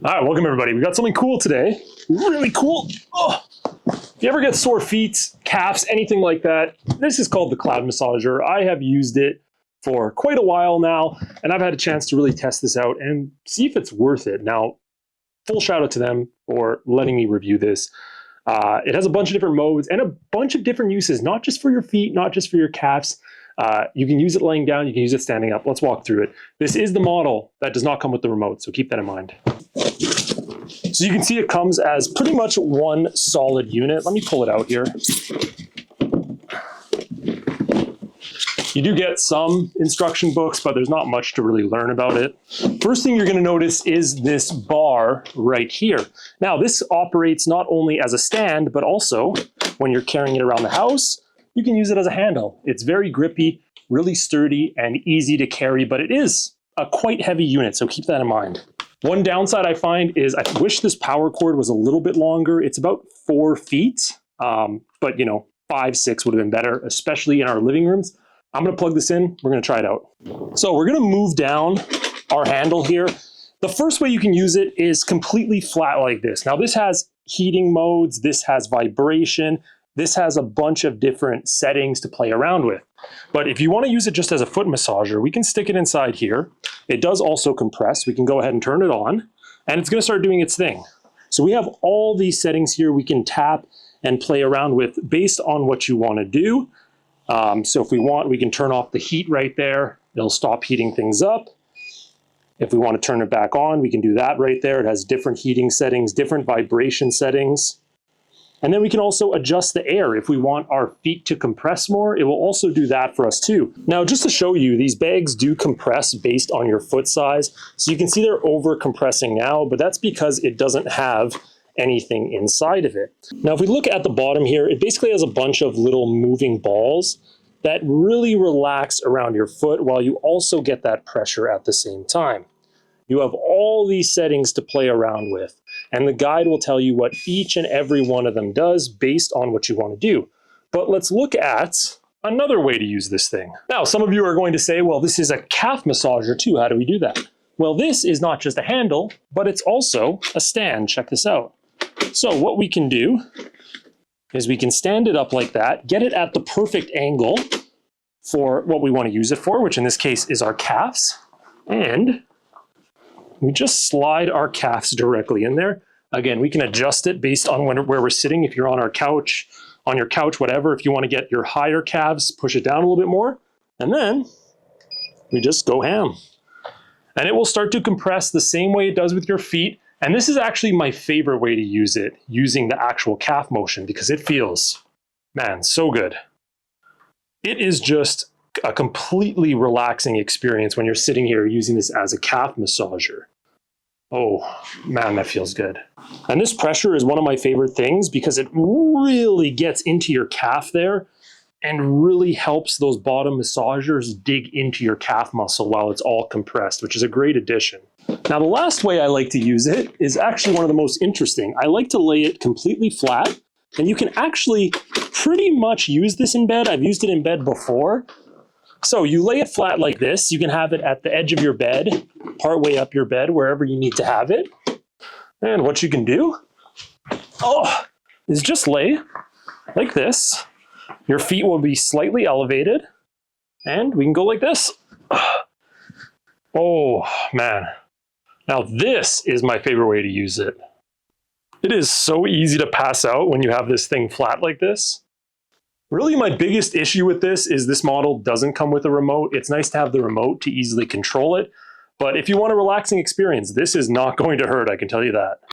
All right, welcome everybody. We got something cool today. Really cool. Oh. If you ever get sore feet, calves, anything like that, this is called the Cloud Massager. I have used it for quite a while now, and I've had a chance to really test this out and see if it's worth it. Now, full shout out to them for letting me review this. It has a bunch of different modes and a bunch of different uses, not just for your feet, not just for your calves. You can use it laying down, you can use it standing up. Let's walk through it. This is the model that does not come with the remote, so keep that in mind. So you can see it comes as pretty much one solid unit. Let me pull it out here. You do get some instruction books, but there's not much to really learn about it. First thing you're going to notice is this bar right here. Now, this operates not only as a stand, but also when you're carrying it around the house, you can use it as a handle. It's very grippy, really sturdy, and easy to carry, but it is a quite heavy unit, so keep that in mind. One downside I find is I wish this power cord was a little bit longer. It's about 4 feet, but you know, 5, 6 would have been better, especially in our living rooms. I'm gonna plug this in, we're gonna try it out. So we're gonna move down our handle here. The first way you can use it is completely flat like this. Now this has heating modes, this has vibration, this has a bunch of different settings to play around with. But if you want to use it just as a foot massager, we can stick it inside here. It does also compress. We can go ahead and turn it on, and it's going to start doing its thing. So we have all these settings here we can tap and play around with based on what you want to do. So if we want, we can turn off the heat right there. It'll stop heating things up. If we want to turn it back on, we can do that right there. It has different heating settings, different vibration settings. And then we can also adjust the air. If we want our feet to compress more, it will also do that for us too. Now, just to show you, these bags do compress based on your foot size. So you can see they're over compressing now, but that's because it doesn't have anything inside of it. Now, if we look at the bottom here, it basically has a bunch of little moving balls that really relax around your foot while you also get that pressure at the same time. You have all these settings to play around with, and the guide will tell you what each and every one of them does based on what you want to do. But let's look at another way to use this thing. Now, some of you are going to say, well, this is a calf massager too. How do we do that? Well, this is not just a handle, but it's also a stand. Check this out. So what we can do is we can stand it up like that, get it at the perfect angle for what we want to use it for, which in this case is our calves, and we just slide our calves directly in there. Again, we can adjust it based on where we're sitting. If you're on our couch, on your couch, whatever, if you want to get your higher calves, push it down a little bit more, and then we just go ham. And it will start to compress the same way it does with your feet. And this is actually my favorite way to use it, using the actual calf motion, because it feels, man, so good. It is just a completely relaxing experience when you're sitting here using this as a calf massager. Oh, man, that feels good. And this pressure is one of my favorite things because it really gets into your calf there and really helps those bottom massagers dig into your calf muscle while it's all compressed, which is a great addition. Now, the last way I like to use it is actually one of the most interesting. I like to lay it completely flat, and you can actually pretty much use this in bed. I've used it in bed before. So you lay it flat like this. You can have it at the edge of your bed, part way up your bed, wherever you need to have it. And what you can do, is just lay like this. Your feet will be slightly elevated, and we can go like this. Oh, man. Now this is my favorite way to use it. It is so easy to pass out when you have this thing flat like this. Really, my biggest issue with this model doesn't come with a remote. It's nice to have the remote to easily control it. But if you want a relaxing experience, this is not going to hurt, I can tell you that.